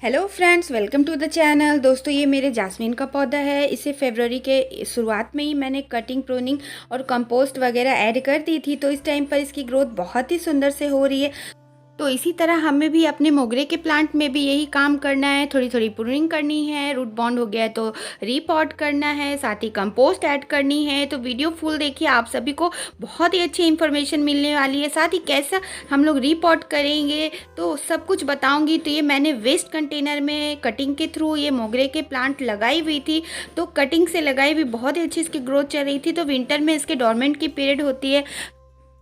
Hello friends, welcome to the channel. दोस्तों, ये मेरे जास्मीन का पौधा है। इसे फरवरी के शुरुआत में ही मैंने कटिंग, प्रूनिंग और कंपोस्ट वगैरह ऐड कर दी थी। तो इस टाइम पर इसकी ग्रोथ बहुत ही सुंदर से हो रही है। तो इसी तरह हमें भी अपने मोगरे के प्लांट में भी यही काम करना है। थोड़ी थोड़ी प्रूनिंग करनी है, रूट बॉन्ड हो गया है तो रीपॉट करना है, साथ ही कंपोस्ट ऐड करनी है। तो वीडियो फुल देखिए, आप सभी को बहुत ही अच्छी इन्फॉर्मेशन मिलने वाली है। साथ ही कैसा हम लोग रीपॉट करेंगे तो सब कुछ बताऊंगी। तो ये मैंने वेस्ट कंटेनर में कटिंग के थ्रू ये मोगरे के प्लांट लगाई हुई थी। तो कटिंग से लगाई हुई बहुत ही अच्छी इसकी ग्रोथ चल रही थी। तो विंटर में इसके डोरमेंट की पीरियड होती है।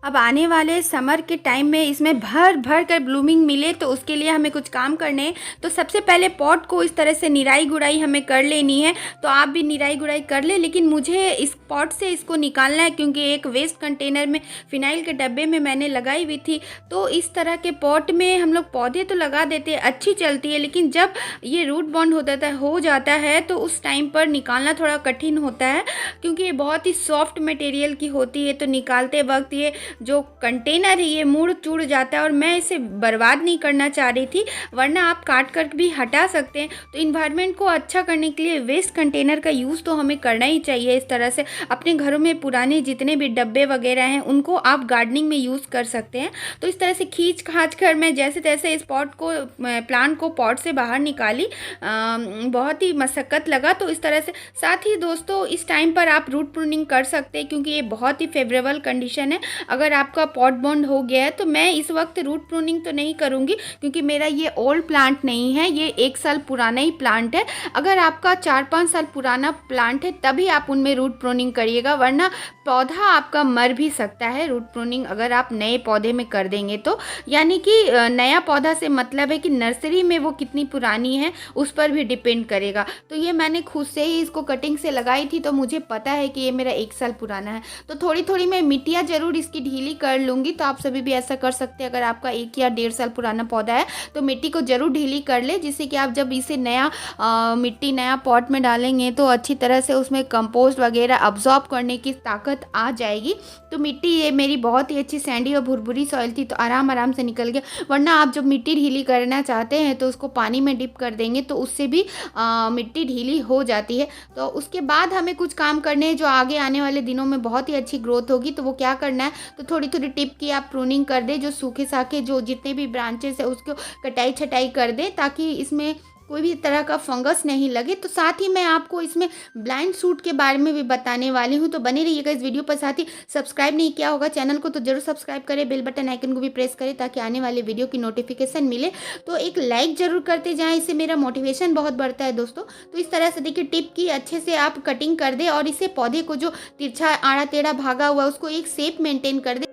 अब आने वाले समर के टाइम में इसमें भर भर कर ब्लूमिंग मिले तो उसके लिए हमें कुछ काम करने हैं। तो सबसे पहले पॉट को इस तरह से निराई गुड़ाई हमें कर लेनी है। तो आप भी निराई गुड़ाई कर ले, लेकिन मुझे इस पॉट से इसको निकालना है क्योंकि एक वेस्ट कंटेनर में फिनाइल के डब्बे में मैंने लगाई हुई थी। तो इस तरह के पॉट में हम लोग पौधे तो लगा देते हैं, अच्छी चलती है, लेकिन जब ये रूट बॉन्ड हो जाता है तो उस टाइम पर निकालना थोड़ा कठिन होता है क्योंकि ये बहुत ही सॉफ्ट मटेरियल की होती है। तो निकालते वक्त ये जो कंटेनर है ये मुड़ चुड़ जाता है और मैं इसे बर्बाद नहीं करना चाह रही थी, वरना आप काट कर भी हटा सकते हैं। तो इन्वायरमेंट को अच्छा करने के लिए वेस्ट कंटेनर का यूज़ तो हमें करना ही चाहिए। इस तरह से अपने घरों में पुराने जितने भी डब्बे वगैरह हैं उनको आप गार्डनिंग में यूज़ कर सकते हैं। तो इस तरह से खींच खाच कर मैं जैसे तैसे इस प्लांट को पॉट से बाहर निकाली। बहुत ही मशक्क़त लगा। तो इस तरह से साथ ही दोस्तों इस टाइम पर आप रूट प्रूनिंग कर सकते हैं क्योंकि ये बहुत ही फेवरेबल कंडीशन है। अगर आपका पॉट बॉन्ड हो गया है तो मैं इस वक्त रूट प्रूनिंग तो नहीं करूंगी क्योंकि मेरा ये ओल्ड प्लांट नहीं है, ये 1 साल पुराना ही प्लांट है। अगर आपका 4-5 साल पुराना प्लांट है तभी आप उनमें रूट प्रूनिंग करिएगा, वरना पौधा आपका मर भी सकता है। रूट प्रूनिंग अगर आप नए पौधे में कर देंगे तो, यानी कि नया पौधा से मतलब है कि नर्सरी में वो कितनी पुरानी है उस पर भी डिपेंड करेगा। तो ये मैंने खुद से ही इसको कटिंग से लगाई थी तो मुझे पता है कि ये मेरा 1 साल पुराना है। तो थोड़ी थोड़ी मैं मिट्टियाँ ज़रूर इसकी ढीली कर लूँगी। तो आप सभी भी ऐसा कर सकते हैं। अगर आपका 1 या 1.5 साल पुराना पौधा है तो मिट्टी को ज़रूर ढीली कर ले, जिससे कि आप जब इसे मिट्टी नया पॉट में डालेंगे तो अच्छी तरह से उसमें कंपोस्ट वगैरह अब्जॉर्ब करने की ताकत आ जाएगी। तो मिट्टी ये मेरी बहुत ही अच्छी सैंडी और भुरभुरी सॉइल थी तो आराम से निकल गया। वरना आप जब मिट्टी ढीली करना चाहते हैं तो उसको पानी में डिप कर देंगे तो उससे भी मिट्टी ढीली हो जाती है। तो उसके बाद हमें कुछ काम करने हैं जो आगे आने वाले दिनों में बहुत ही अच्छी ग्रोथ होगी। तो वो क्या करना है, तो थोड़ी थोड़ी टिप की आप प्रूनिंग कर दे, जो सूखे साखे जो जितने भी ब्रांचेस है उसको कटाई छटाई कर दे ताकि इसमें कोई भी तरह का फंगस नहीं लगे। तो साथ ही मैं आपको इसमें ब्लाइंड सूट के बारे में भी बताने वाली हूँ। तो बने रहिएगा इस वीडियो पर। साथ ही सब्सक्राइब नहीं किया होगा चैनल को तो जरूर सब्सक्राइब करें, बेल बटन आइकन को भी प्रेस करें ताकि आने वाले वीडियो की नोटिफिकेशन मिले। तो एक लाइक जरूर करते जाएं, इससे मेरा मोटिवेशन बहुत बढ़ता है दोस्तों। तो इस तरह से देखिए टिप की अच्छे से आप कटिंग कर दे और इसे पौधे को जो तिरछा आड़ा टेढ़ा भागा हुआ है उसको एक शेप मेंटेन कर दे।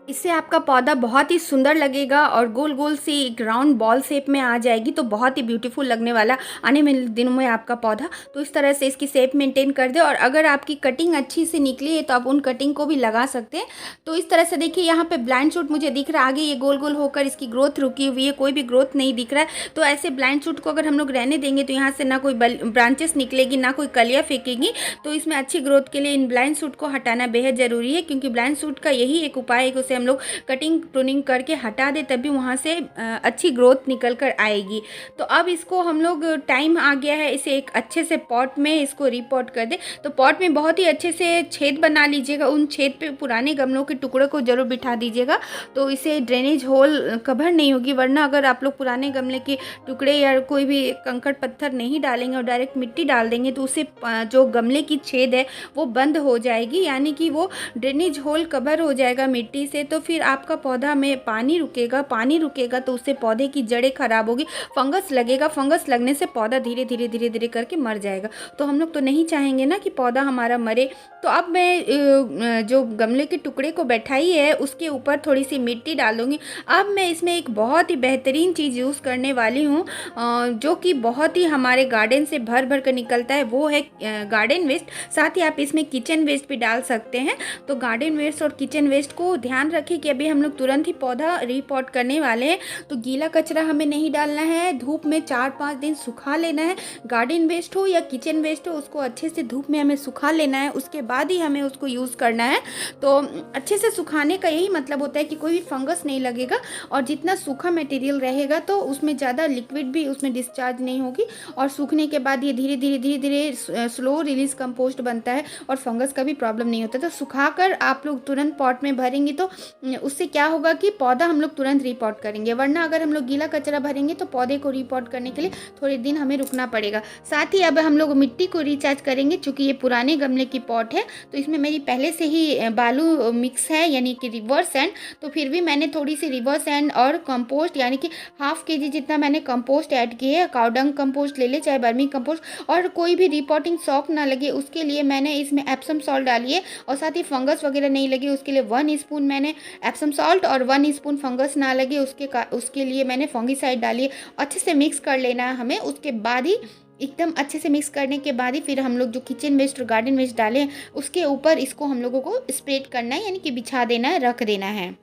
इससे आपका पौधा बहुत ही सुंदर लगेगा और गोल गोल सी एक राउंड बॉल शेप में आ जाएगी। तो बहुत ही ब्यूटीफुल लगने वाला आने वाले दिनों में आपका पौधा। तो इस तरह से इसकी शेप मेंटेन कर दे और अगर आपकी कटिंग अच्छी से निकली है तो आप उन कटिंग को भी लगा सकते हैं। तो इस तरह से देखिए यहाँ पे ब्लाइंड शूट मुझे दिख रहा है, आगे ये गोल गोल होकर इसकी ग्रोथ रुकी हुई है, कोई भी ग्रोथ नहीं दिख रहा है। तो ऐसे ब्लाइंड शूट को अगर हम लोग रहने देंगे तो यहाँ से ना कोई ब्रांचेस निकलेगी ना कोई कलियाँ फेंकेगी। तो इसमें अच्छी ग्रोथ के लिए इन ब्लाइंड शूट को हटाना बेहद ज़रूरी है क्योंकि ब्लाइंड शूट का यही एक उपाय है कि उसे हम लोग कटिंग प्रूनिंग करके हटा दे, तभी वहाँ से अच्छी ग्रोथ निकल कर आएगी। तो अब इसको हम लोग टाइम आ गया है, इसे एक अच्छे से पॉट में इसको रीपॉट कर दे। तो पॉट में बहुत ही अच्छे से छेद बना लीजिएगा, उन छेद पे पुराने गमलों के टुकड़े को जरूर बिठा दीजिएगा। तो इसे ड्रेनेज होल कवर नहीं होगी, वरना अगर आप लोग पुराने गमले के टुकड़े या कोई भी कंकड़ पत्थर नहीं डालेंगे और डायरेक्ट मिट्टी डाल देंगे तो उससे जो गमले की छेद है वो बंद हो जाएगी, यानी कि वो ड्रेनेज होल कवर हो जाएगा मिट्टी से। तो फिर आपका पौधा में पानी रुकेगा तो उससे पौधे की जड़ें खराब होगी, फंगस लगेगा, फंगस लगने से पौधा धीरे धीरे करके मर जाएगा। तो हम लोग तो नहीं चाहेंगे ना कि पौधा हमारा मरे। तो अब मैं जो गमले के टुकड़े को बैठाई है उसके ऊपर थोड़ी सी मिट्टी डाल दूँगी। अब मैं इसमें एक बहुत ही बेहतरीन चीज़ यूज़ करने वाली हूँ जो कि बहुत ही हमारे गार्डन से भर भर कर निकलता है, वो है गार्डन वेस्ट। साथ ही आप इसमें किचन वेस्ट भी डाल सकते हैं। तो गार्डन वेस्ट और किचन वेस्ट को ध्यान ध्यान रखें कि अभी हम लोग तुरंत ही पौधा रीपॉट करने वाले हैं, तो गीला कचरा हमें नहीं डालना है। धूप में 4-5 दिन सुखा लेना है। गार्डन वेस्ट हो या किचन वेस्ट हो, उसको अच्छे से धूप में हमें सुखा लेना है, उसके बाद ही हमें उसको यूज़ करना है। तो अच्छे से सुखाने का यही मतलब होता है कि कोई भी फंगस नहीं लगेगा, और जितना सूखा मटेरियल रहेगा तो उसमें ज़्यादा लिक्विड भी उसमें डिस्चार्ज नहीं होगी, और सूखने के बाद ये धीरे धीरे स्लो रिलीज कंपोस्ट बनता है और फंगस का भी प्रॉब्लम नहीं होता। तो सुखाकर आप लोग तुरंत पॉट में भरेंगे तो उससे क्या होगा कि पौधा हम लोग तुरंत रिपॉट करेंगे, वरना अगर हम लोग गीला कचरा भरेंगे तो पौधे को रिपॉट करने के लिए थोड़े दिन हमें रुकना पड़ेगा। साथ ही अब हम लोग मिट्टी को रिचार्ज करेंगे। चूँकि ये पुराने गमले की पॉट है तो इसमें मेरी पहले से ही बालू मिक्स है, यानी कि रिवर सैंड। तो फिर भी मैंने थोड़ी सी रिवर सैंड और कंपोस्ट, यानी कि ½ kg जितना मैंने कंपोस्ट ऐड किया है। काउडंग कंपोस्ट ले ले चाहे बर्मी कंपोस्ट, और कोई भी रिपोर्टिंग शॉक ना लगे उसके लिए मैंने इसमें एप्सम सॉल्ट डाली है, और साथ ही फंगस वगैरह नहीं लगे उसके लिए 1 स्पून मैंने एप्सम सॉल्ट और 1 स्पून फंगस ना लगे उसके लिए मैंने फंगीसाइड डाली है। अच्छे से मिक्स कर लेना है हमें। उसके बाद ही एकदम अच्छे से मिक्स करने के बाद ही फिर हम लोग जो किचन वेस्ट और गार्डन वेस्ट डाले हैं उसके ऊपर इसको हम लोगों को स्प्रेड करना है, यानी कि बिछा देना है, रख देना है।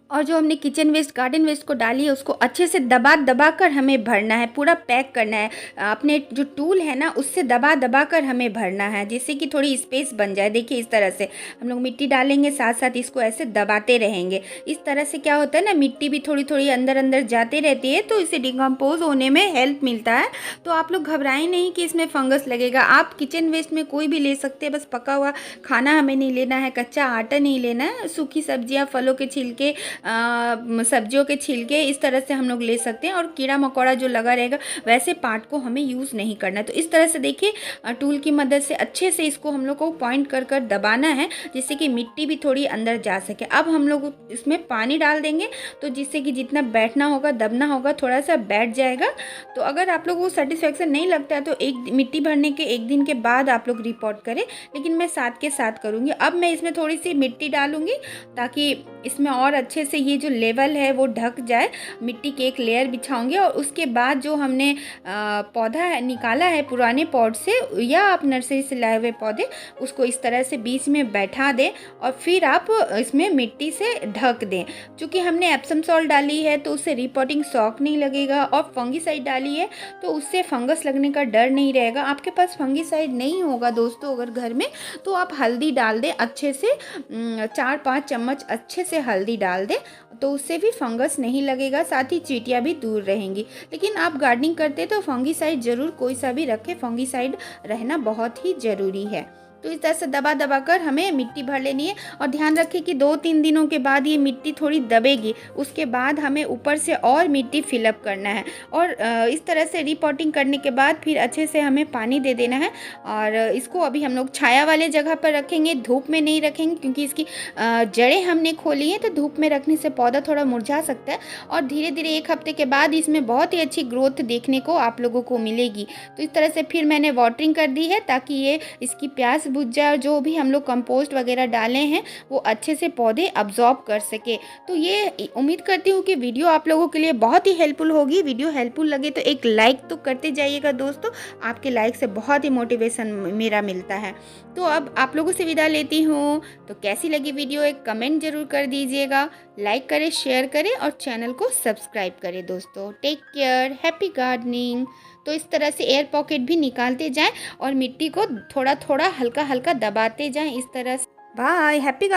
और जो हमने किचन वेस्ट गार्डन वेस्ट को डाली है उसको अच्छे से दबा दबा कर हमें भरना है, पूरा पैक करना है। अपने जो टूल है ना उससे दबा दबा कर हमें भरना है, जिससे कि थोड़ी स्पेस बन जाए। देखिए इस तरह से हम लोग मिट्टी डालेंगे, साथ साथ इसको ऐसे दबाते रहेंगे। इस तरह से क्या होता है ना, मिट्टी भी थोड़ी थोड़ी अंदर अंदर जाती रहती है, तो इसे डिकम्पोज होने में हेल्प मिलता है। तो आप लोग घबराएं नहीं कि इसमें फंगस लगेगा। आप किचन वेस्ट में कोई भी ले सकते हैं, बस पका हुआ खाना हमें नहीं लेना है, कच्चा आटा नहीं लेना है, सूखी सब्जियाँ, फलों के छिलके, सब्जियों के छिलके, इस तरह से हम लोग ले सकते हैं। और कीड़ा मकोड़ा जो लगा रहेगा वैसे पार्ट को हमें यूज़ नहीं करना। तो इस तरह से देखिए टूल की मदद से अच्छे से इसको हम लोग को पॉइंट कर कर दबाना है, जिससे कि मिट्टी भी थोड़ी अंदर जा सके। अब हम लोग इसमें पानी डाल देंगे, तो जिससे कि जितना बैठना होगा दबना होगा थोड़ा सा बैठ जाएगा। तो अगर आप लोगों को सेटिस्फेक्शन नहीं लगता है तो एक मिट्टी भरने के 1 दिन के बाद आप लोग रिपोर्ट करें, लेकिन मैं साथ के साथ करूँगी। अब मैं इसमें थोड़ी सी मिट्टी डालूँगी ताकि इसमें और अच्छे से ये जो लेवल है वो ढक जाए। मिट्टी की एक लेयर बिछाऊंगी, और उसके बाद जो हमने पौधा निकाला है पुराने पॉट से या आप नर्सरी से लाए हुए पौधे, उसको इस तरह से बीच में बैठा दें और फिर आप इसमें मिट्टी से ढक दें। क्योंकि हमने एप्सम सॉल्ट डाली है तो उससे रिपोर्टिंग शॉक नहीं लगेगा, और फंगीसाइड डाली है तो उससे फंगस लगने का डर नहीं रहेगा। आपके पास फंगीसाइड नहीं होगा दोस्तों अगर घर में, तो आप हल्दी डाल दें अच्छे से, 4-5 चम्मच अच्छे से हल्दी डाल दें, तो उससे भी फंगस नहीं लगेगा, साथ ही चींटियाँ भी दूर रहेंगी। लेकिन आप गार्डनिंग करते तो फंगीसाइड ज़रूर कोई सा भी रखें, फंगीसाइड रहना बहुत ही ज़रूरी है। तो इस तरह से दबा दबा कर हमें मिट्टी भर लेनी है, और ध्यान रखें कि 2-3 दिनों के बाद ये मिट्टी थोड़ी दबेगी, उसके बाद हमें ऊपर से और मिट्टी फिलअप करना है। और इस तरह से रिपोर्टिंग करने के बाद फिर अच्छे से हमें पानी दे देना है। और इसको अभी हम लोग छाया वाले जगह पर रखेंगे, धूप में नहीं रखेंगे, क्योंकि इसकी जड़ें हमने खोली हैं, तो धूप में रखने से पौधा थोड़ा मुरझा सकता है। और धीरे धीरे 1 हफ्ते के बाद इसमें बहुत ही अच्छी ग्रोथ देखने को आप लोगों को मिलेगी। तो इस तरह से फिर मैंने वाटरिंग कर दी है ताकि ये इसकी प्यास बुझ जाए, और जो भी हम लोग कंपोस्ट वगैरह डाले हैं वो अच्छे से पौधे अब्जॉर्ब कर सके। तो ये उम्मीद करती हूँ कि वीडियो आप लोगों के लिए बहुत ही हेल्पफुल होगी। वीडियो हेल्पफुल लगे तो एक लाइक तो करते जाइएगा दोस्तों, आपके लाइक से बहुत ही मोटिवेशन मेरा मिलता है। तो अब आप लोगों से विदा लेती हूँ। तो कैसी लगी वीडियो एक कमेंट जरूर कर दीजिएगा, लाइक करें, शेयर करें और चैनल को सब्सक्राइब करें दोस्तों। Take care, happy gardening. तो इस तरह से एयर पॉकेट भी निकालते जाएं और मिट्टी को थोड़ा थोड़ा हल्का हल्का दबाते जाएं इस तरह से। Bye, happy